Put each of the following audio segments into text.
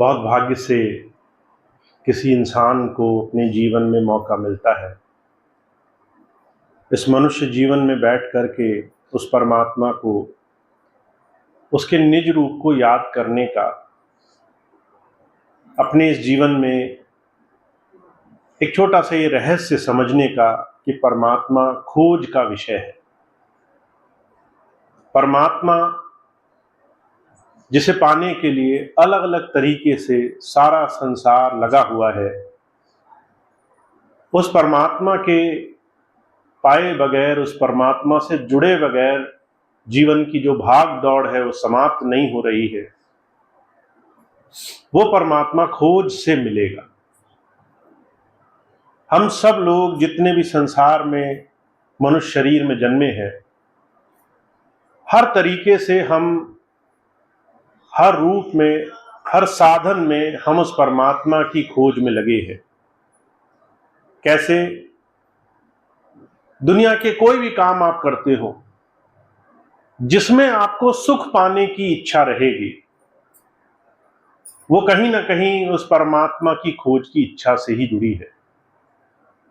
बहुत भाग्य से किसी इंसान को अपने जीवन में मौका मिलता है इस मनुष्य जीवन में बैठ करके उस परमात्मा को, उसके निज रूप को याद करने का, अपने इस जीवन में एक छोटा सा ये रहस्य समझने का कि परमात्मा खोज का विषय है। परमात्मा जिसे पाने के लिए अलग अलग तरीके से सारा संसार लगा हुआ है, उस परमात्मा के पाए बगैर, उस परमात्मा से जुड़े बगैर जीवन की जो भाग दौड़ है वो समाप्त नहीं हो रही है। वो परमात्मा खोज से मिलेगा। हम सब लोग जितने भी संसार में मनुष्य शरीर में जन्मे हैं, हर तरीके से हम हर रूप में, हर साधन में हम उस परमात्मा की खोज में लगे हैं। कैसे? दुनिया के कोई भी काम आप करते हो जिसमें आपको सुख पाने की इच्छा रहेगी, वो कहीं ना कहीं उस परमात्मा की खोज की इच्छा से ही जुड़ी है।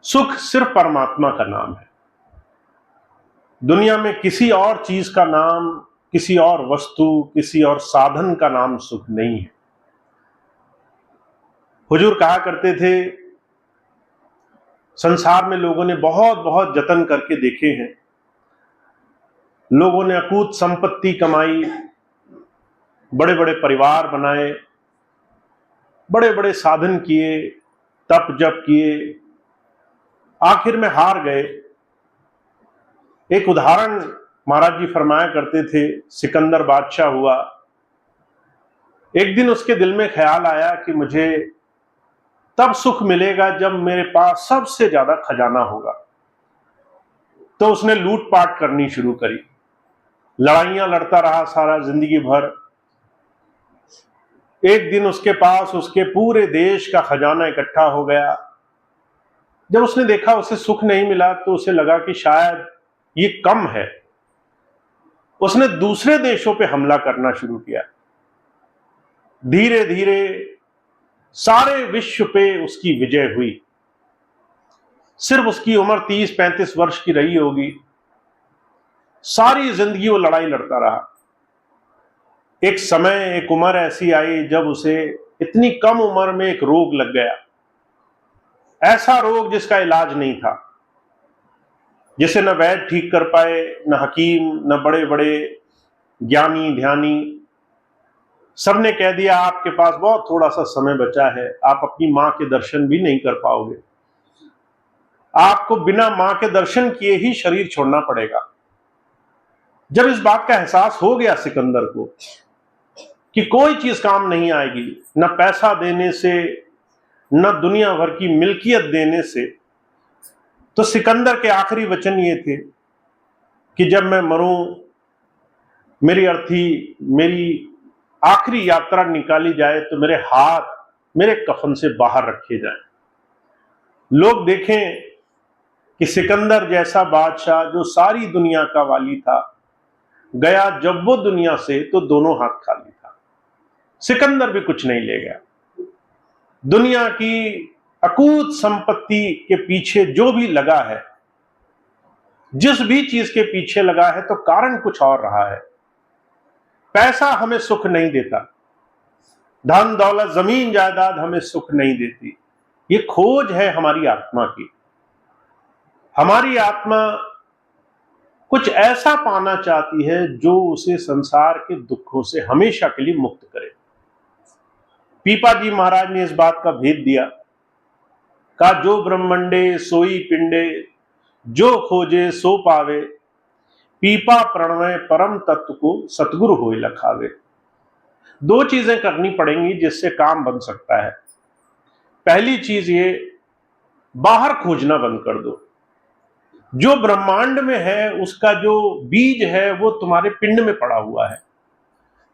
सुख सिर्फ परमात्मा का नाम है। दुनिया में किसी और चीज का नाम, किसी और वस्तु, किसी और साधन का नाम सुख नहीं है। हुजूर कहा करते थे, संसार में लोगों ने बहुत बहुत जतन करके देखे हैं, लोगों ने अकूत संपत्ति कमाई, बड़े बड़े परिवार बनाए, बड़े बड़े साधन किए, तप जप किए, आखिर में हार गए। एक उदाहरण महाराज जी फरमाया करते थे, सिकंदर बादशाह हुआ। एक दिन उसके दिल में ख्याल आया कि मुझे तब सुख मिलेगा जब मेरे पास सबसे ज्यादा खजाना होगा। तो उसने लूटपाट करनी शुरू करी, लड़ाइयां लड़ता रहा सारा जिंदगी भर। एक दिन उसके पास उसके पूरे देश का खजाना इकट्ठा हो गया। जब उसने देखा उसे सुख नहीं मिला तो उसे लगा कि शायद ये कम है। उसने दूसरे देशों पे हमला करना शुरू किया। धीरे धीरे सारे विश्व पे उसकी विजय हुई। सिर्फ उसकी उम्र 30-35 वर्ष की रही होगी। सारी जिंदगी वो लड़ाई लड़ता रहा। एक समय, एक उम्र ऐसी आई जब उसे इतनी कम उम्र में एक रोग लग गया, ऐसा रोग जिसका इलाज नहीं था, जिसे न वैद्य ठीक कर पाए, न हकीम, न बड़े बड़े ज्ञानी ध्यानी। सबने कह दिया आपके पास बहुत थोड़ा सा समय बचा है, आप अपनी मां के दर्शन भी नहीं कर पाओगे, आपको बिना मां के दर्शन किए ही शरीर छोड़ना पड़ेगा। जब इस बात का एहसास हो गया सिकंदर को कि कोई चीज काम नहीं आएगी, न पैसा देने से, न दुनिया भर की मिल्कियत देने से, तो सिकंदर के आखिरी वचन ये थे कि जब मैं मरूं, मेरी अर्थी, मेरी आखिरी यात्रा निकाली जाए तो मेरे हाथ मेरे कफन से बाहर रखे जाएं। लोग देखें कि सिकंदर जैसा बादशाह जो सारी दुनिया का वाली था, गया जब वो दुनिया से तो दोनों हाथ खाली था। सिकंदर भी कुछ नहीं ले गया। दुनिया की अकूत संपत्ति के पीछे जो भी लगा है, जिस भी चीज के पीछे लगा है, तो कारण कुछ और रहा है। पैसा हमें सुख नहीं देता, धन दौलत जमीन जायदाद हमें सुख नहीं देती। ये खोज है हमारी आत्मा की। हमारी आत्मा कुछ ऐसा पाना चाहती है जो उसे संसार के दुखों से हमेशा के लिए मुक्त करे। पीपा जी महाराज ने इस बात का भेद दिया, कहा जो ब्रह्मंडे सोई पिंडे, जो खोजे सो पावे, पीपा प्रणवय परम तत्व को सतगुरु होए लखावे। दो चीजें करनी पड़ेंगी जिससे काम बन सकता है। पहली चीज ये, बाहर खोजना बंद कर दो। जो ब्रह्मांड में है उसका जो बीज है वो तुम्हारे पिंड में पड़ा हुआ है।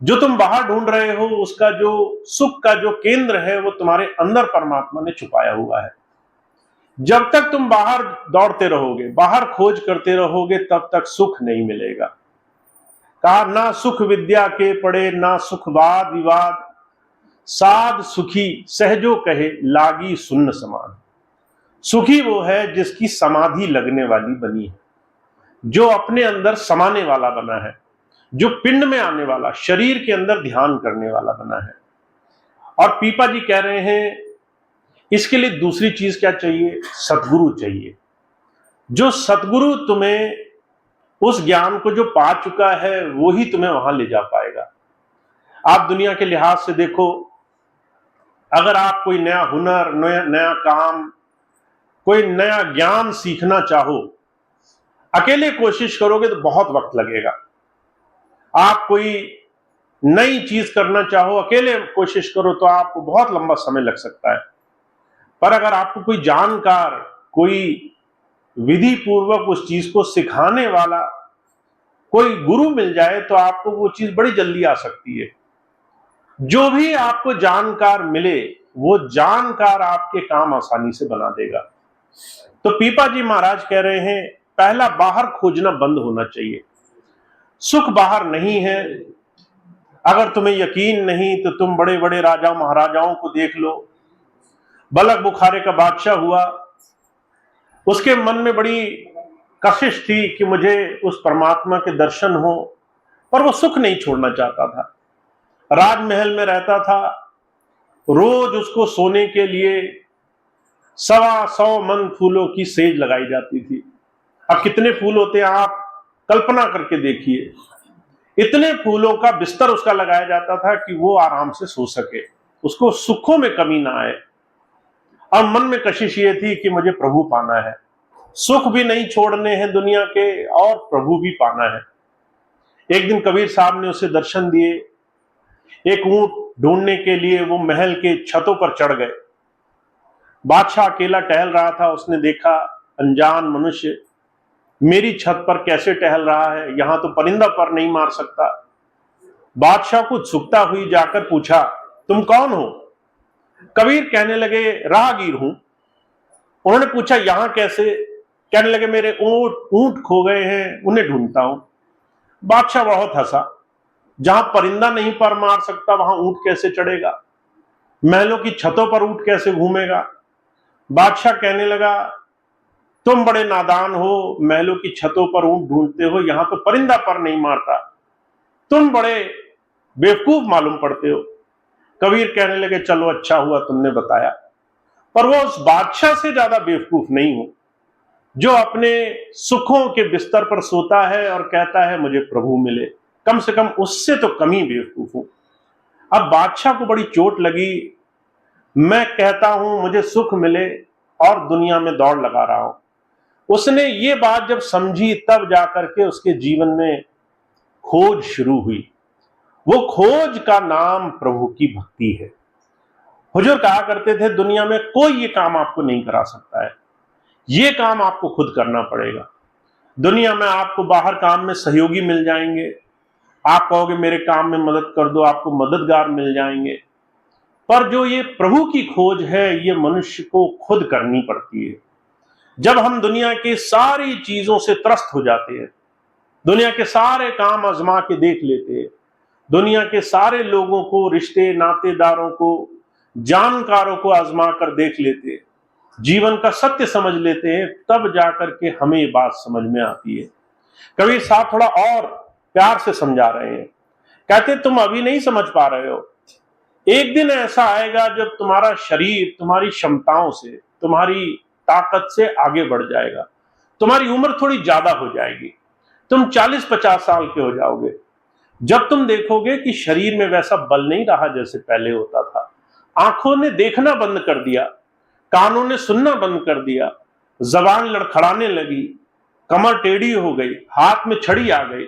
जो तुम बाहर ढूंढ रहे हो उसका जो सुख का जो केंद्र है वो तुम्हारे अंदर परमात्मा ने छुपाया हुआ है। जब तक तुम बाहर दौड़ते रहोगे, बाहर खोज करते रहोगे, तब तक सुख नहीं मिलेगा। कहा ना सुख विद्या के पड़े, ना सुख वाद विवाद, साध सुखी सहजो कहे लागी सुन्न समान। सुखी वो है जिसकी समाधि लगने वाली बनी है, जो अपने अंदर समाने वाला बना है, जो पिंड में आने वाला, शरीर के अंदर ध्यान करने वाला बना है। और पीपा जी कह रहे हैं इसके लिए दूसरी चीज क्या चाहिए? सतगुरु चाहिए। जो सतगुरु तुम्हें उस ज्ञान को जो पा चुका है वो ही तुम्हें वहां ले जा पाएगा। आप दुनिया के लिहाज से देखो, अगर आप कोई नया हुनर, नया काम, कोई नया ज्ञान सीखना चाहो, अकेले कोशिश करोगे तो बहुत वक्त लगेगा। आप कोई नई चीज करना चाहो, अकेले कोशिश करो तो आपको बहुत लंबा समय लग सकता है। पर अगर आपको कोई जानकार, कोई विधि पूर्वक उस चीज को सिखाने वाला कोई गुरु मिल जाए तो आपको वो चीज बड़ी जल्दी आ सकती है। जो भी आपको जानकार मिले वो जानकार आपके काम आसानी से बना देगा। तो पीपा जी महाराज कह रहे हैं पहला बाहर खोजना बंद होना चाहिए। सुख बाहर नहीं है। अगर तुम्हें यकीन नहीं तो तुम बड़े बड़े राजा महाराजाओं को देख लो। बलक बुखारे का बादशाह हुआ, उसके मन में बड़ी कशिश थी कि मुझे उस परमात्मा के दर्शन हो, पर वो सुख नहीं छोड़ना चाहता था। राजमहल में रहता था, रोज उसको सोने के लिए 125 मन फूलों की सेज लगाई जाती थी। अब कितने फूल होते हैं आप कल्पना करके देखिए। इतने फूलों का बिस्तर उसका लगाया जाता था कि वो आराम से सो सके, उसको सुखों में कमी ना आए। और मन में कशिश ये थी कि मुझे प्रभु पाना है, सुख भी नहीं छोड़ने हैं दुनिया के और प्रभु भी पाना है। एक दिन कबीर साहब ने उसे दर्शन दिए। एक ऊंट ढूंढने के लिए वो महल के छतों पर चढ़ गए। बादशाह अकेला टहल रहा था। उसने देखा अनजान मनुष्य मेरी छत पर कैसे टहल रहा है, यहां तो परिंदा पर नहीं मार सकता। बादशाह को उत्सुकता हुई, जाकर पूछा तुम कौन हो? कबीर कहने लगे राहगीर हूं। उन्होंने पूछा यहां कैसे? कहने लगे मेरे ऊंट खो गए हैं, उन्हें ढूंढता हूं। बादशाह बहुत हंसा, जहां परिंदा नहीं पर मार सकता वहां ऊंट कैसे चढ़ेगा? महलों की छतों पर ऊंट कैसे घूमेगा? बादशाह कहने लगा तुम बड़े नादान हो, महलों की छतों पर ऊंट ढूंढते हो, यहां तो परिंदा पर नहीं मारता, तुम बड़े बेवकूफ मालूम पड़ते हो। कबीर कहने लगे चलो अच्छा हुआ तुमने बताया। पर वो उस बादशाह से ज्यादा बेवकूफ नहीं हो जो अपने सुखों के बिस्तर पर सोता है और कहता है मुझे प्रभु मिले। कम से कम उससे तो कम ही बेवकूफ हूं। अब बादशाह को बड़ी चोट लगी। मैं कहता हूं मुझे सुख मिले और दुनिया में दौड़ लगा रहा हूं। उसने ये बात जब समझी तब जाकर के उसके जीवन में खोज शुरू हुई। वो खोज का नाम प्रभु की भक्ति है। हुजूर कहा करते थे दुनिया में कोई ये काम आपको नहीं करा सकता है, ये काम आपको खुद करना पड़ेगा। दुनिया में आपको बाहर काम में सहयोगी मिल जाएंगे, आप कहोगे मेरे काम में मदद कर दो, आपको मददगार मिल जाएंगे। पर जो ये प्रभु की खोज है ये मनुष्य को खुद करनी पड़ती है। जब हम दुनिया की सारी चीजों से त्रस्त हो जाते हैं, दुनिया के सारे काम आजमा के देख लेते हैं, दुनिया के सारे लोगों को, रिश्ते नातेदारों को, जानकारों को आजमा कर देख लेते हैं, जीवन का सत्य समझ लेते हैं, तब जाकर के हमें ये बात समझ में आती है। कबीर साहब थोड़ा और प्यार से समझा रहे हैं। कहते तुम अभी नहीं समझ पा रहे हो, एक दिन ऐसा आएगा जब तुम्हारा शरीर तुम्हारी क्षमताओं से, तुम्हारी ताकत से आगे बढ़ जाएगा, तुम्हारी उम्र थोड़ी ज्यादा हो जाएगी, तुम 40-50 साल के हो जाओगे। जब तुम देखोगे कि शरीर में वैसा बल नहीं रहा जैसे पहले होता था, आंखों ने देखना बंद कर दिया, कानों ने सुनना बंद कर दिया, जबान लड़खड़ाने लगी, कमर टेढ़ी हो गई, हाथ में छड़ी आ गई,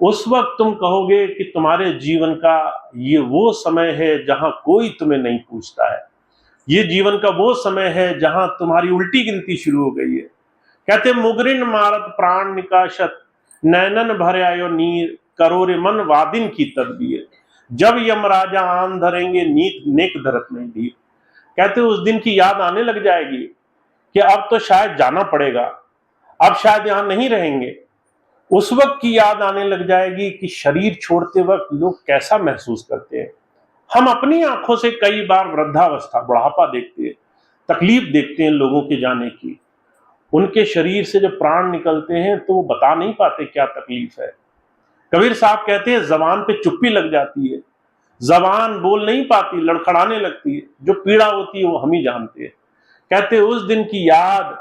उस वक्त तुम कहोगे कि तुम्हारे जीवन का ये वो समय है जहां कोई तुम्हें नहीं पूछता है। ये जीवन का वो समय है जहां तुम्हारी उल्टी गिनती शुरू हो गई है। कहते मुगरिन मारत प्राण निकाशत, नैनन भरे आयो नीर, करोरे मन वादिन की तदबीर, जब यमराजा आन धरेंगे नीक नेक धरत नहीं दी। कहते उस दिन की याद आने लग जाएगी कि अब तो शायद जाना पड़ेगा, अब शायद यहां नहीं रहेंगे। उस वक्त की याद आने लग जाएगी कि शरीर छोड़ते वक्त लोग कैसा महसूस करते हैं, हम अपनी आंखों से कई बार वृद्धावस्था, बुढ़ापा देखते हैं, तकलीफ देखते हैं लोगों के जाने की। उनके शरीर से जब प्राण निकलते हैं तो वो बता नहीं पाते क्या तकलीफ है। कबीर साहब कहते हैं जबान पे चुप्पी लग जाती है, जबान बोल नहीं पाती, लड़खड़ाने लगती है। जो पीड़ा होती है वो हम ही जानते हैं। कहते हैं उस दिन की याद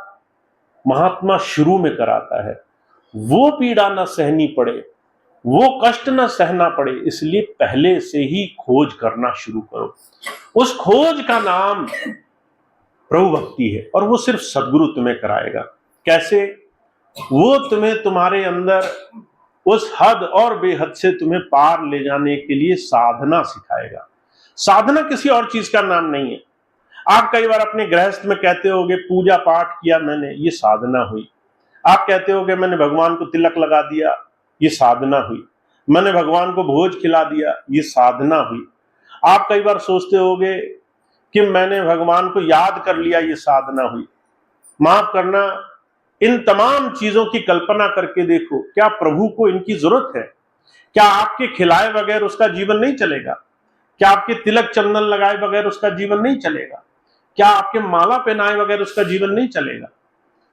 महात्मा शुरू में कराता है। वो पीड़ा न सहनी पड़े, वो कष्ट न सहना पड़े, इसलिए पहले से ही खोज करना शुरू करो। उस खोज का नाम प्रभु भक्ति है, और वो सिर्फ सदगुरु तुम्हें कराएगा। कैसे? वो तुम्हें तुम्हारे अंदर उस हद और बेहद से तुम्हें पार ले जाने के लिए साधना सिखाएगा। साधना किसी और चीज का नाम नहीं है। आप कई बार अपने गृहस्थ में कहते होगे पूजा पाठ किया मैंने, ये साधना हुई। आप कहते होगे मैंने भगवान को तिलक लगा दिया, ये साधना हुई। मैंने भगवान को भोज खिला दिया, ये साधना हुई। आप कई बार सोचते होगे कि मैंने भगवान को याद कर लिया, ये साधना हुई। माफ करना, इन तमाम चीजों की कल्पना करके देखो, क्या प्रभु को इनकी जरूरत है? क्या आपके खिलाए बगैर उसका जीवन नहीं चलेगा? क्या आपके तिलक चंदन लगाए बगैर उसका जीवन नहीं चलेगा? क्या आपके माला पहनाए बगैर उसका जीवन नहीं चलेगा?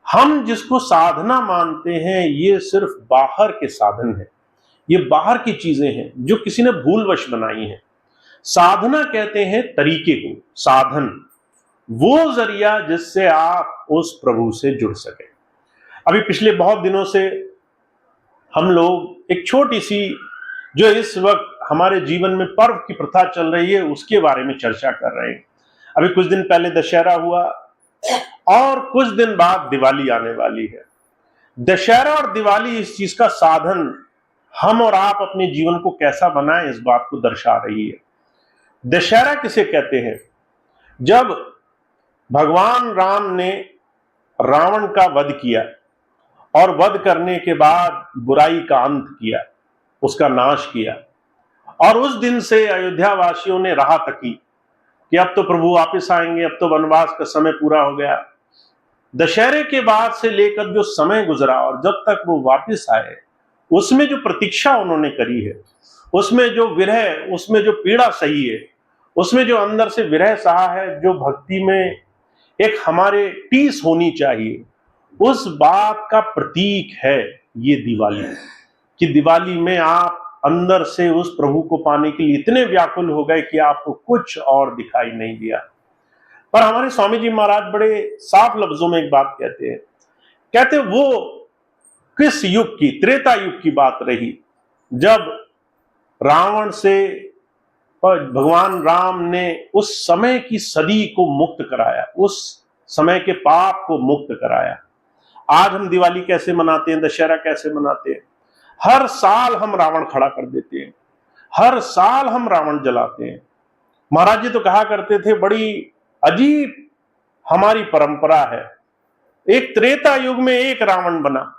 हम जिसको साधना मानते हैं ये सिर्फ बाहर के साधन है, ये बाहर की चीजें हैं जो किसी ने भूलवश बनाई हैं। साधना कहते हैं तरीके को, साधन वो जरिया जिससे आप उस प्रभु से जुड़ सके। अभी पिछले बहुत दिनों से हम लोग एक छोटी सी, जो इस वक्त हमारे जीवन में पर्व की प्रथा चल रही है, उसके बारे में चर्चा कर रहे हैं। अभी कुछ दिन पहले दशहरा हुआ और कुछ दिन बाद दिवाली आने वाली है। दशहरा और दिवाली इस चीज का साधन हम और आप अपने जीवन को कैसा बनाएं, इस बात को दर्शा रही है। दशहरा किसे कहते हैं? जब भगवान राम ने रावण का वध किया और वध करने के बाद बुराई का अंत किया, उसका नाश किया, और उस दिन से अयोध्या वासियों ने राह तकी कि अब तो प्रभु वापस आएंगे, अब तो वनवास का समय पूरा हो गया। दशहरे के बाद से लेकर जो समय गुजरा और जब तक वो वापस आए, उसमें जो प्रतीक्षा उन्होंने करी है, उसमें जो विरह, उसमें जो पीड़ा सही है, उसमें जो अंदर से विरह सहा है, जो भक्ति में एक हमारे टीस होनी चाहिए, उस बात का प्रतीक है ये दिवाली। कि दिवाली में आप अंदर से उस प्रभु को पाने के लिए इतने व्याकुल हो गए कि आपको कुछ और दिखाई नहीं दिया। पर हमारे स्वामी जी महाराज बड़े साफ लफ्जों में एक बात कहते हैं। कहते वो किस युग की, त्रेता युग की बात रही, जब रावण से भगवान राम ने उस समय की सदी को मुक्त कराया, उस समय के पाप को मुक्त कराया। आज हम दिवाली कैसे मनाते हैं, दशहरा कैसे मनाते हैं? हर साल हम रावण खड़ा कर देते हैं, हर साल हम रावण जलाते हैं। महाराज जी तो कहा करते थे, बड़ी अजीब हमारी परंपरा है, एक त्रेता युग में एक रावण बना,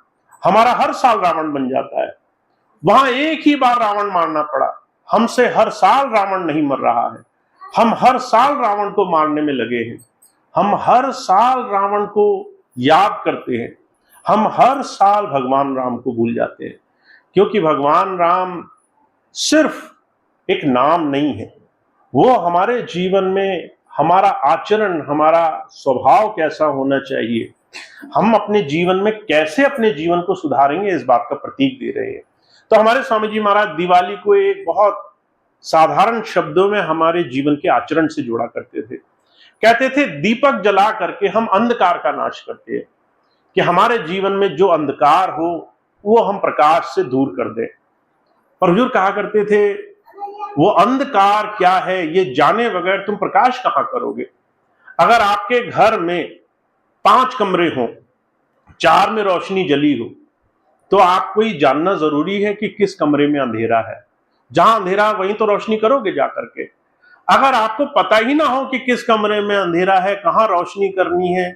हमारा हर साल रावण बन जाता है। वहां एक ही बार रावण मारना पड़ा, हमसे हर साल रावण नहीं मर रहा है। हम हर साल रावण को मारने में लगे हैं, हम हर साल रावण को याद करते हैं, हम हर साल भगवान राम को भूल जाते हैं। क्योंकि भगवान राम सिर्फ एक नाम नहीं है, वो हमारे जीवन में हमारा आचरण, हमारा स्वभाव कैसा होना चाहिए, हम अपने जीवन में कैसे अपने जीवन को सुधारेंगे, इस बात का प्रतीक दे रहे हैं। तो हमारे स्वामी जी महाराज दिवाली को एक बहुत साधारण शब्दों में हमारे जीवन के आचरण से जोड़ा करते थे। कहते थे दीपक जला करके हम अंधकार का नाश करते हैं, कि हमारे जीवन में जो अंधकार हो वो हम प्रकाश से दूर कर दें। और हुजूर कहा करते थे वो अंधकार क्या है ये जाने बगैर तुम प्रकाश कहां करोगे। अगर आपके घर में 5 कमरे हों, 4 में रोशनी जली हो, तो आपको ये जानना जरूरी है कि किस कमरे में अंधेरा है। जहां अंधेरा है वहीं तो रोशनी करोगे जाकर के। अगर आपको पता ही ना हो कि किस कमरे में अंधेरा है, कहां रोशनी करनी है,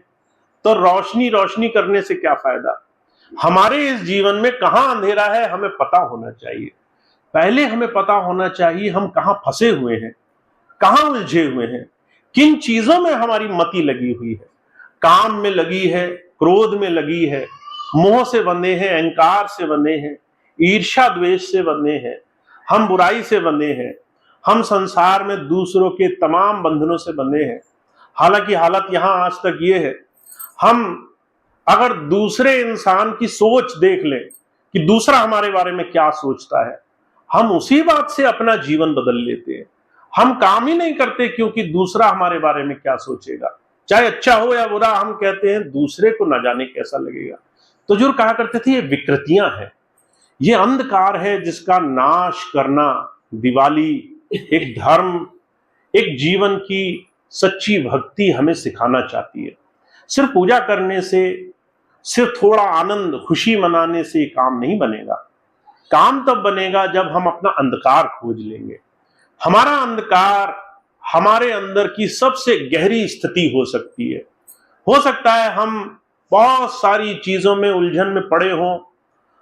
तो रोशनी करने से क्या फायदा। हमारे इस जीवन में कहां अंधेरा है हमें पता होना चाहिए। पहले हमें पता होना चाहिए हम कहां फंसे हुए हैं, कहां उलझे हुए हैं, किन चीजों में हमारी मति लगी हुई है। काम में लगी है, क्रोध में लगी है, मोह से बंधे हैं, अहंकार से बंधे हैं, ईर्ष्या द्वेष से बंधे हैं, हम बुराई से बंधे हैं, हम संसार में दूसरों के तमाम बंधनों से बंधे हैं। हालांकि हालत यहां आज तक ये है, हम अगर दूसरे इंसान की सोच देख लें कि दूसरा हमारे बारे में क्या सोचता है, हम उसी बात से अपना जीवन बदल लेते हैं। हम काम ही नहीं करते क्योंकि दूसरा हमारे बारे में क्या सोचेगा, चाहे अच्छा हो या बुरा, हम कहते हैं दूसरे को ना जाने कैसा लगेगा। तो जो कहा करते थे ये विकृतियां हैं, ये अंधकार है जिसका नाश करना दिवाली एक धर्म, एक जीवन की सच्ची भक्ति हमें सिखाना चाहती है। सिर्फ पूजा करने से, सिर्फ थोड़ा आनंद खुशी मनाने से काम नहीं बनेगा। काम तब बनेगा जब हम अपना अंधकार खोज लेंगे। हमारा अंधकार हमारे अंदर की सबसे गहरी स्थिति हो सकती है। हो सकता है हम बहुत सारी चीजों में उलझन में पड़े हों,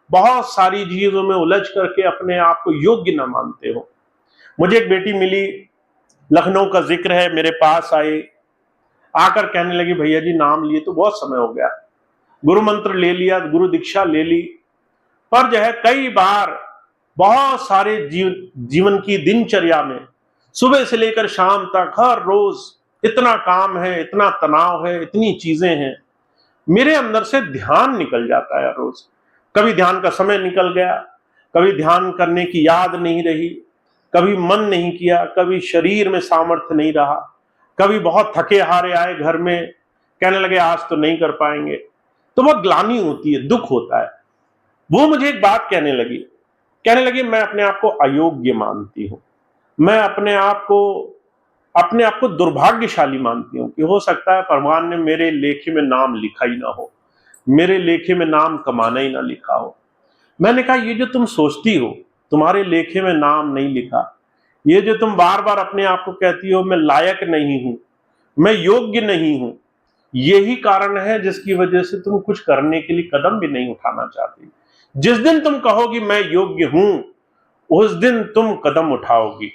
बहुत सारी चीजों में उलझ करके अपने आप को योग्य ना मानते हो। मुझे एक बेटी मिली, लखनऊ का जिक्र है, मेरे पास आई, आकर कहने लगी भैया जी नाम लिए तो बहुत समय हो गया, गुरु मंत्र ले लिया, गुरु दीक्षा ले ली, पर जो है कई बार बहुत सारे जीवन की दिनचर्या में सुबह से लेकर शाम तक हर रोज इतना काम है, इतना तनाव है, इतनी चीजें हैं, मेरे अंदर से ध्यान निकल जाता है रोज। कभी ध्यान का समय निकल गया, कभी ध्यान करने की याद नहीं रही, कभी मन नहीं किया, कभी शरीर में सामर्थ्य नहीं रहा, कभी बहुत थके हारे आए घर में, कहने लगे आज तो नहीं कर पाएंगे, तो बहुत ग्लानि होती है, दुख होता है। वो मुझे एक बात कहने लगी मैं अपने आप को अयोग्य मानती हूं, मैं अपने आप को दुर्भाग्यशाली मानती हूं कि हो सकता है भगवान ने मेरे लेखे में नाम लिखा ही ना हो, मेरे लेखे में नाम कमाना ही ना लिखा हो। मैंने कहा ये जो तुम सोचती हो तुम्हारे लेखे में नाम नहीं लिखा, ये जो तुम बार बार अपने आप को कहती हो मैं लायक नहीं हूं, मैं योग्य नहीं हूं, यही कारण है जिसकी वजह से तुम कुछ करने के लिए कदम भी नहीं उठाना चाहती। जिस दिन तुम कहोगी मैं योग्य हूं, उस दिन तुम कदम उठाओगी।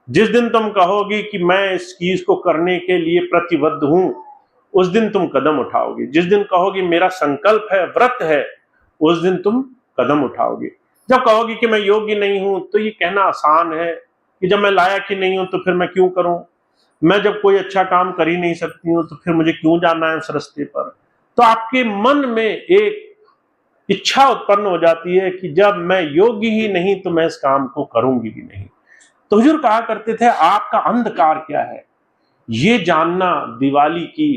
जिस दिन तुम कहोगी कि मैं इस चीज को करने के लिए प्रतिबद्ध हूं, उस दिन तुम कदम उठाओगी। जिस दिन कहोगी मेरा संकल्प है, व्रत है, उस दिन तुम कदम उठाओगे। जब कहोगी कि मैं योग्य नहीं हूं, तो ये कहना आसान है कि जब मैं लायक ही नहीं हूं तो फिर मैं क्यों करूं, मैं जब कोई अच्छा काम कर ही नहीं सकती हूं तो फिर मुझे क्यों जाना है उस रास्ते पर। तो आपके मन में एक इच्छा उत्पन्न हो जाती है कि जब मैं योग्य ही नहीं तो मैं इस काम को करूंगी भी नहीं। तो हुजूर कहा करते थे आपका अंधकार क्या है, ये जानना दिवाली की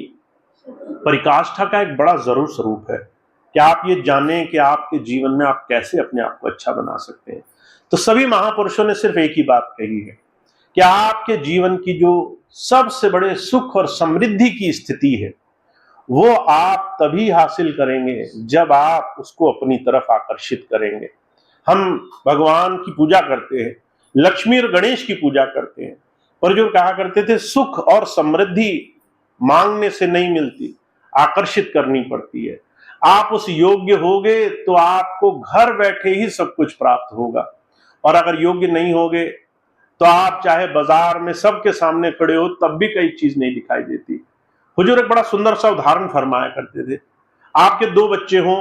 परिकाष्ठा का एक बड़ा जरूर स्वरूप है कि आप ये जानें कि आपके जीवन में आप कैसे अपने आप को अच्छा बना सकते हैं। तो सभी महापुरुषों ने सिर्फ एक ही बात कही है कि आपके जीवन की जो सबसे बड़े सुख और समृद्धि की स्थिति है, वो आप तभी हासिल करेंगे जब आप उसको अपनी तरफ आकर्षित करेंगे। हम भगवान की पूजा करते हैं, लक्ष्मी और गणेश की पूजा करते हैं, और जो कहा करते थे सुख और समृद्धि मांगने से नहीं मिलती, आकर्षित करनी पड़ती है। आप उस योग्य होगे तो आपको घर बैठे ही सब कुछ प्राप्त होगा, और अगर योग्य नहीं होगे तो आप चाहे बाजार में सबके सामने खड़े हो तब भी कई चीज नहीं दिखाई देती। हुजूर एक बड़ा सुंदर सा उदाहरण फरमाया करते थे, आपके दो बच्चे हों,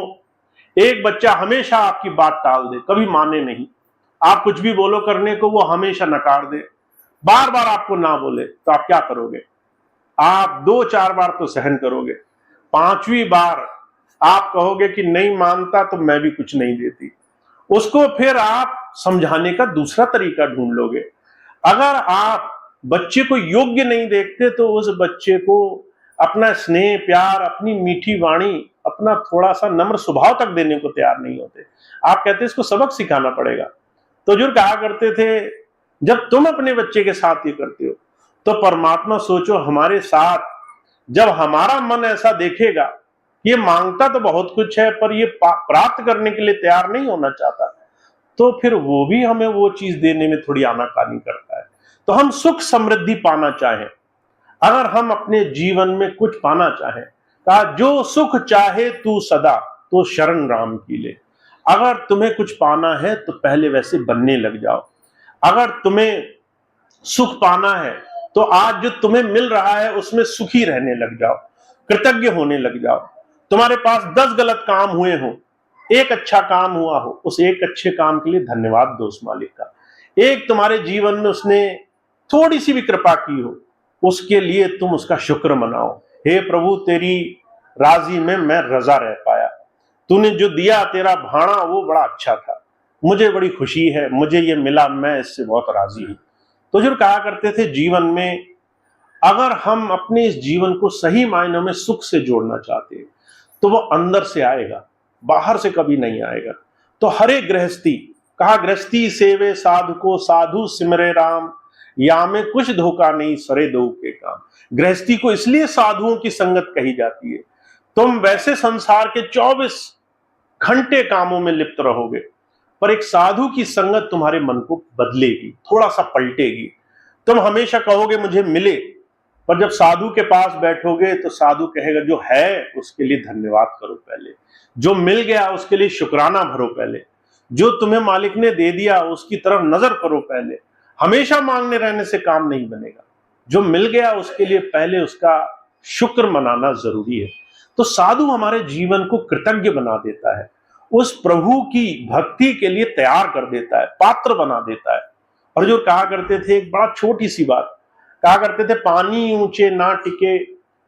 एक बच्चा हमेशा आपकी बात टाल दे, कभी माने नहीं, आप कुछ भी बोलो करने को वो हमेशा नकार दे, बार बार आपको ना बोले, तो आप क्या करोगे? आप 2-4 बार तो सहन करोगे, 5वीं बार आप कहोगे कि नहीं मानता तो मैं भी कुछ नहीं देती। उसको फिर आप समझाने का दूसरा तरीका ढूंढ लोगे। अगर आप बच्चे को योग्य नहीं देखते तो उस बच्चे को अपना स्नेह प्यार, अपनी मीठी वाणी, अपना थोड़ा सा नम्र स्वभाव तक देने को तैयार नहीं होते। आप कहते इसको सबक सिखाना पड़ेगा। तो जो कहा करते थे जब तुम अपने बच्चे के साथ ये करते हो तो परमात्मा सोचो हमारे साथ जब हमारा मन ऐसा देखेगा, ये मांगता तो बहुत कुछ है पर ये प्राप्त करने के लिए तैयार नहीं होना चाहता, तो फिर वो भी हमें वो चीज देने में थोड़ी आनाकानी करता है। तो हम सुख समृद्धि पाना चाहें, अगर हम अपने जीवन में कुछ पाना चाहें, कहा जो सुख चाहे तू सदा तो शरण राम की ले। अगर तुम्हें कुछ पाना है तो पहले वैसे बनने लग जाओ। अगर तुम्हें सुख पाना है तो आज जो तुम्हें मिल रहा है उसमें सुखी रहने लग जाओ, कृतज्ञ होने लग जाओ। तुम्हारे पास 10 गलत काम हुए हो, एक अच्छा काम हुआ हो, उस एक अच्छे काम के लिए धन्यवाद दो उस मालिक का। एक तुम्हारे जीवन में उसने थोड़ी सी भी कृपा की हो, उसके लिए तुम उसका शुक्र मनाओ। हे प्रभु, तेरी राजी में मैं रजा रह पाया, तूने जो दिया तेरा भाणा वो बड़ा अच्छा था, मुझे बड़ी खुशी है, मुझे ये मिला, मैं इससे बहुत राजी हूं। तो जो कहा करते थे जीवन में अगर हम अपने इस जीवन को सही मायनों में सुख से जोड़ना चाहते हैं तो वो अंदर से आएगा, बाहर से कभी नहीं आएगा। तो हरे गृहस्थी कहा, गृहस्थी सेवे साधु को, साधु सिमरे राम, या में कुछ धोखा नहीं, सरे दो के काम। गृहस्थी को इसलिए साधुओं की संगत कही जाती है, तुम वैसे संसार के 24 घंटे कामों में लिप्त रहोगे, पर एक साधु की संगत तुम्हारे मन को बदलेगी, थोड़ा सा पलटेगी। तुम हमेशा कहोगे मुझे मिले, पर जब साधु के पास बैठोगे तो साधु कहेगा जो है उसके लिए धन्यवाद करो पहले, जो मिल गया उसके लिए शुक्राना भरो पहले, जो तुम्हें मालिक ने दे दिया उसकी तरफ नजर करो पहले। हमेशा मांगने रहने से काम नहीं बनेगा, जो मिल गया उसके लिए पहले उसका शुक्र मनाना जरूरी है। तो साधु हमारे जीवन को कृतज्ञ बना देता है, उस प्रभु की भक्ति के लिए तैयार कर देता है, पात्र बना देता है। और जो कहा करते थे, एक बड़ा छोटी सी बात कहा करते थे, पानी ऊंचे ना टिके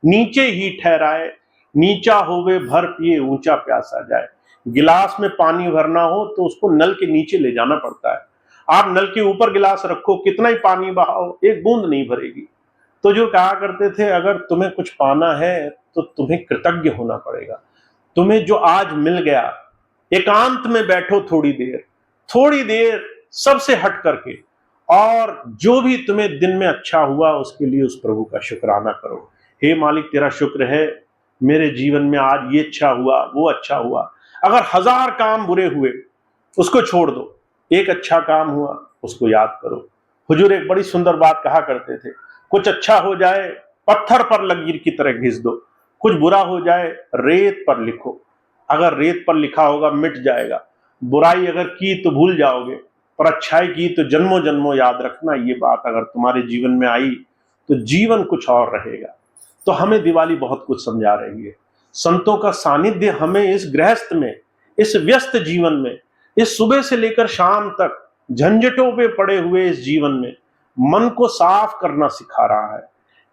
नीचे ही ठहराए, नीचा होवे भर पिए ऊंचा प्यासा जाए। गिलास में पानी भरना हो तो उसको नल के नीचे ले जाना पड़ता है, आप नल के ऊपर गिलास रखो, कितना ही पानी बहाओ, एक बूंद नहीं भरेगी। तो जो कहा करते थे, अगर तुम्हें कुछ पाना है तो तुम्हें कृतज्ञ होना पड़ेगा। तुम्हें जो आज मिल गया, एकांत में बैठो थोड़ी देर सबसे हट करके, और जो भी तुम्हें दिन में अच्छा हुआ उसके लिए उस प्रभु का शुक्राना करो। हे मालिक, तेरा शुक्र है मेरे जीवन में आज ये अच्छा हुआ, वो अच्छा हुआ। अगर 1000 काम बुरे हुए उसको छोड़ दो, एक अच्छा काम हुआ उसको याद करो। हुजूर एक बड़ी सुंदर बात कहा करते थे, कुछ अच्छा हो जाए पत्थर पर लकीर की तरह घिस दो, कुछ बुरा हो जाए रेत पर लिखो। अगर रेत पर लिखा होगा मिट जाएगा, बुराई अगर की तो भूल जाओगे, पर अच्छाई की तो जन्मों जन्मों याद रखना। ये बात अगर तुम्हारे जीवन में आई तो जीवन कुछ और रहेगा। तो हमें दिवाली बहुत कुछ समझा रही है। संतों का सानिध्य हमें इस गृहस्थ में, इस व्यस्त जीवन में, इस सुबह से लेकर शाम तक झंझटों पे पड़े हुए इस जीवन में मन को साफ करना सिखा रहा है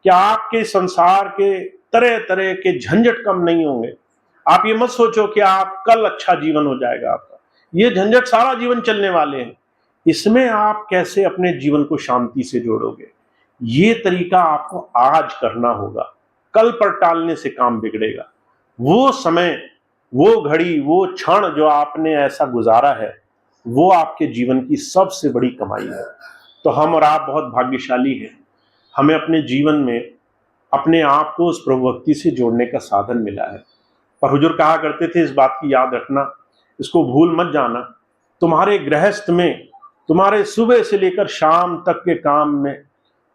कि आपके संसार के तरह तरह के झंझट कम नहीं होंगे। आप ये मत सोचो कि आप कल अच्छा जीवन हो जाएगा आपका, ये झंझट सारा जीवन चलने वाले हैं। इसमें आप कैसे अपने जीवन को शांति से जोड़ोगे, ये तरीका आपको आज करना होगा। कल पर टालने से काम बिगड़ेगा। वो समय, वो घड़ी, वो क्षण जो आपने ऐसा गुजारा है, वो आपके जीवन की सबसे बड़ी कमाई है। तो हम और आप बहुत भाग्यशाली हैं, हमें अपने जीवन में अपने आप को उस प्रभु भक्ति से जोड़ने का साधन मिला है। पर हुजूर कहा करते थे, इस बात की याद रखना, इसको भूल मत जाना, तुम्हारे गृहस्थ में, तुम्हारे सुबह से लेकर शाम तक के काम में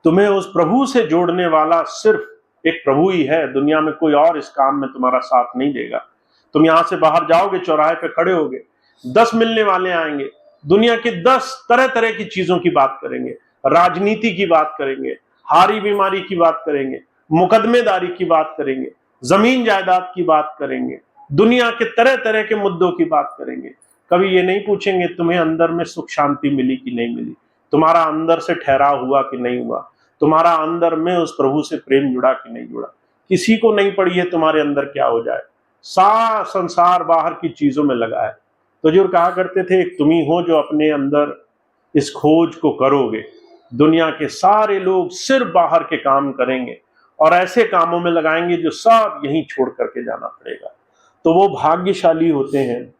तुम्हें उस प्रभु से जोड़ने वाला सिर्फ एक प्रभु ही है। दुनिया में कोई और इस काम में तुम्हारा साथ नहीं देगा। तुम यहां से बाहर जाओगे, चौराहे पे खड़े होगे, 10 मिलने वाले आएंगे, दुनिया की 10 तरह तरह की चीजों की बात करेंगे, राजनीति की बात करेंगे, हारी बीमारी की बात करेंगे, मुकदमेदारी की बात करेंगे, जमीन जायदाद की बात करेंगे, दुनिया के तरह तरह के मुद्दों की बात करेंगे। कभी ये नहीं पूछेंगे तुम्हें अंदर में सुख शांति मिली कि नहीं मिली, तुम्हारा अंदर से ठहराव हुआ कि नहीं हुआ, तुम्हारा अंदर में उस प्रभु से प्रेम जुड़ा कि नहीं जुड़ा। किसी को नहीं पड़ी है तुम्हारे अंदर क्या हो जाए, सारा संसार बाहर की चीजों में लगा है। तो जो कहा करते थे, एक तुम ही हो जो अपने अंदर इस खोज को करोगे। दुनिया के सारे लोग सिर्फ बाहर के काम करेंगे और ऐसे कामों में लगाएंगे जो सब यहीं छोड़ करके जाना पड़ेगा। तो वो भाग्यशाली होते हैं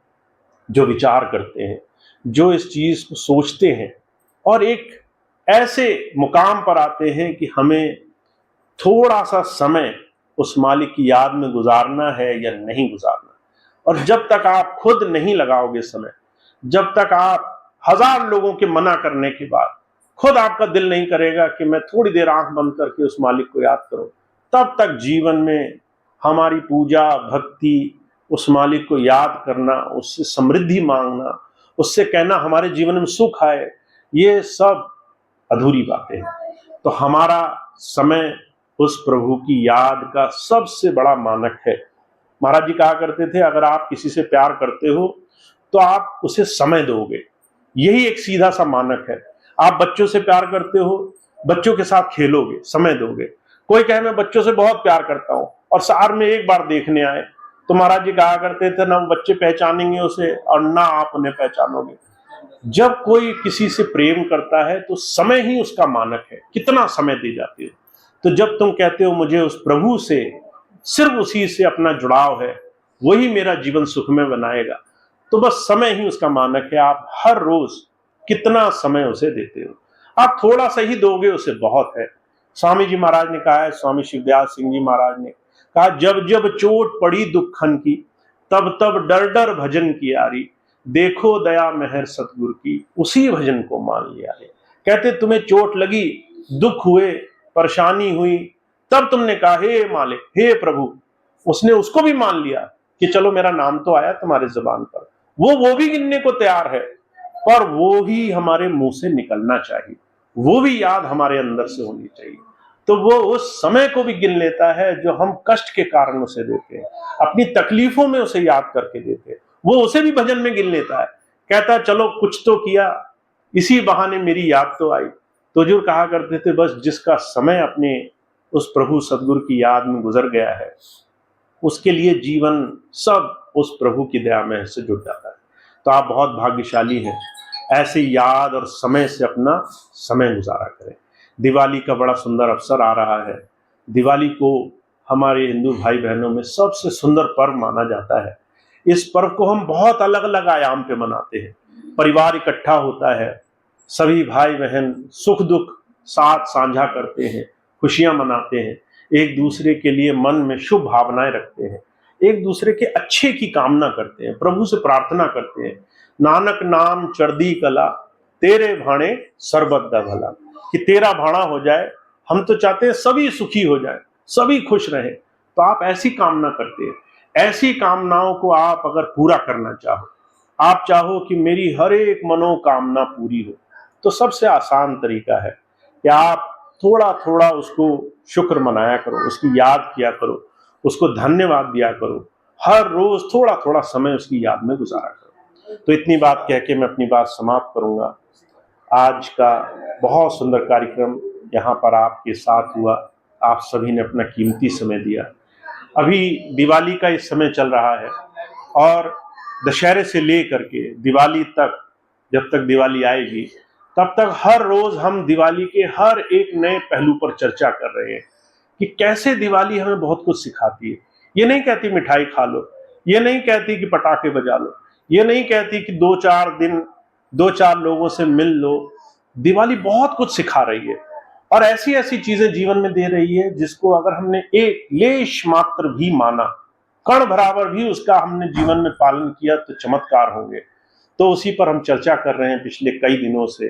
जो विचार करते हैं, जो इस चीज को सोचते हैं और एक ऐसे मुकाम पर आते हैं कि हमें थोड़ा सा समय उस मालिक की याद में गुजारना है या नहीं गुजारना। और जब तक आप खुद नहीं लगाओगे समय, जब तक आप 1000 लोगों के मना करने के बाद खुद आपका दिल नहीं करेगा कि मैं थोड़ी देर आंख बंद करके उस मालिक को याद करूं, तब तक जीवन में हमारी पूजा भक्ति, उस मालिक को याद करना, उससे समृद्धि मांगना, उससे कहना हमारे जीवन में सुख आए, ये सब अधूरी बातें हैं। तो हमारा समय उस प्रभु की याद का सबसे बड़ा मानक है। महाराज जी कहा करते थे, अगर आप किसी से प्यार करते हो तो आप उसे समय दोगे, यही एक सीधा सा मानक है। आप बच्चों से प्यार करते हो, बच्चों के साथ खेलोगे, समय दोगे। कोई कहे मैं बच्चों से बहुत प्यार करता हूं और साल में एक बार देखने आए, तो महाराज जी कहा करते थे ना बच्चे पहचानेंगे उसे और ना आप उन्हें पहचानोगे। जब कोई किसी से प्रेम करता है तो समय ही उसका मानक है, कितना समय दे जाते हो। तो जब तुम कहते हो मुझे उस प्रभु से, सिर्फ उसी से अपना जुड़ाव है, वही मेरा जीवन सुखमय बनाएगा, तो बस समय ही उसका मानक है। आप हर रोज कितना समय उसे देते हो, आप थोड़ा सा ही दोगे उसे बहुत है। स्वामी जी महाराज ने कहा है, स्वामी शिवदयाल सिंह जी महाराज ने कहा, जब जब चोट पड़ी दुखन की, तब तब डर डर भजन की यारी, देखो दया मेहर सतगुरु की, उसी भजन को मान लिया रे। कहते तुम्हें चोट लगी, दुख हुए, परेशानी हुई, तब तुमने कहा हे मालिक, हे प्रभु। उसने उसको भी मान लिया कि चलो मेरा नाम तो आया तुम्हारे जुबान पर, वो भी गिनने को तैयार है, पर वो भी हमारे मुंह से निकलना चाहिए, वो भी याद हमारे अंदर से होनी चाहिए। तो वो उस समय को भी गिन लेता है जो हम कष्ट के कारण उसे देते हैं, अपनी तकलीफों में उसे याद करके देते हैं, वो उसे भी भजन में गिन लेता है। कहता है चलो कुछ तो किया, इसी बहाने मेरी याद तो आई। तो हुजूर कहा करते थे बस जिसका समय अपने उस प्रभु सदगुरु की याद में गुजर गया है, उसके लिए जीवन सब उस प्रभु की दया में से जुड़ जाता है। तो आप बहुत भाग्यशाली हैं, ऐसे याद और समय से अपना समय गुजारा करें। दिवाली का बड़ा सुंदर अवसर आ रहा है। दिवाली को हमारे हिंदू भाई बहनों में सबसे सुंदर पर्व माना जाता है। इस पर्व को हम बहुत अलग अलग आयाम पे मनाते हैं। परिवार इकट्ठा होता है, सभी भाई बहन सुख दुख साथ साझा करते हैं, खुशियां मनाते हैं, एक दूसरे के लिए मन में शुभ भावनाएं रखते हैं, एक दूसरे के अच्छे की कामना करते हैं, प्रभु से प्रार्थना करते हैं। नानक नाम चढ़दी कला, तेरे भाणे सरबत दा भला, कि तेरा भाणा हो जाए। हम तो चाहते हैं सभी सुखी हो जाए, सभी खुश रहे। तो आप ऐसी कामना करते हैं। ऐसी कामनाओं को आप अगर पूरा करना चाहो, आप चाहो कि मेरी हर एक मनोकामना पूरी हो, तो सबसे आसान तरीका है कि आप थोड़ा थोड़ा उसको शुक्र मनाया करो, उसकी याद किया करो, उसको धन्यवाद दिया करो, हर रोज थोड़ा थोड़ा समय उसकी याद में गुजारा करो। तो इतनी बात कह के मैं अपनी बात समाप्त करूंगा। आज का बहुत सुंदर कार्यक्रम यहाँ पर आपके साथ हुआ, आप सभी ने अपना कीमती समय दिया। अभी दिवाली का इस समय चल रहा है और दशहरे से लेकर के दिवाली तक, जब तक दिवाली आएगी तब तक हर रोज हम दिवाली के हर एक नए पहलू पर चर्चा कर रहे हैं कि कैसे दिवाली हमें बहुत कुछ सिखाती है। ये नहीं कहती मिठाई खा लो, ये नहीं कहती कि पटाखे बजा लो, ये नहीं कहती कि 2-4 दिन 2-4 लोगों से मिल लो। दिवाली बहुत कुछ सिखा रही है और ऐसी ऐसी चीजें जीवन में दे रही है जिसको अगर हमने एक लेश मात्र भी माना, कण बराबर भी उसका हमने जीवन में पालन किया, तो चमत्कार होंगे। तो उसी पर हम चर्चा कर रहे हैं पिछले कई दिनों से।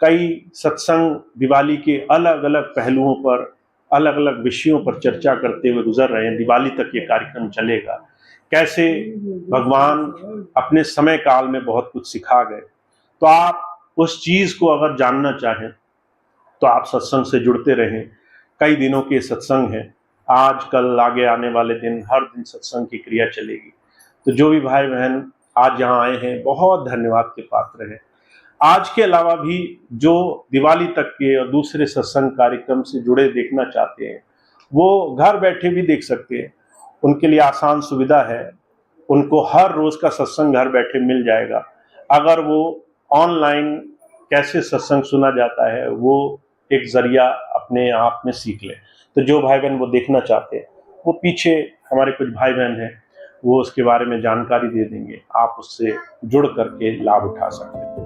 कई सत्संग दिवाली के अलग अलग पहलुओं पर, अलग अलग विषयों पर चर्चा करते हुए गुजर रहे हैं। दिवाली तक ये कार्यक्रम चलेगा। कैसे भगवान अपने समय काल में बहुत कुछ सिखा गए। तो आप उस चीज को अगर जानना चाहें तो आप सत्संग से जुड़ते रहें। कई दिनों के सत्संग हैं, आज कल आगे आने वाले दिन हर दिन सत्संग की क्रिया चलेगी। तो जो भी भाई बहन आज यहाँ आए हैं, बहुत धन्यवाद के पात्र हैं। आज के अलावा भी जो दिवाली तक के और दूसरे सत्संग कार्यक्रम से जुड़े देखना चाहते हैं, वो घर बैठे भी देख सकते हैं। उनके लिए आसान सुविधा है, उनको हर रोज का सत्संग घर बैठे मिल जाएगा। अगर वो ऑनलाइन कैसे सत्संग सुना जाता है, वो एक जरिया अपने आप में सीख लें। तो जो भाई बहन वो देखना चाहते हैं, वो पीछे हमारे कुछ भाई बहन हैं, वो उसके बारे में जानकारी दे देंगे, आप उससे जुड़ करके लाभ उठा सकते हैं।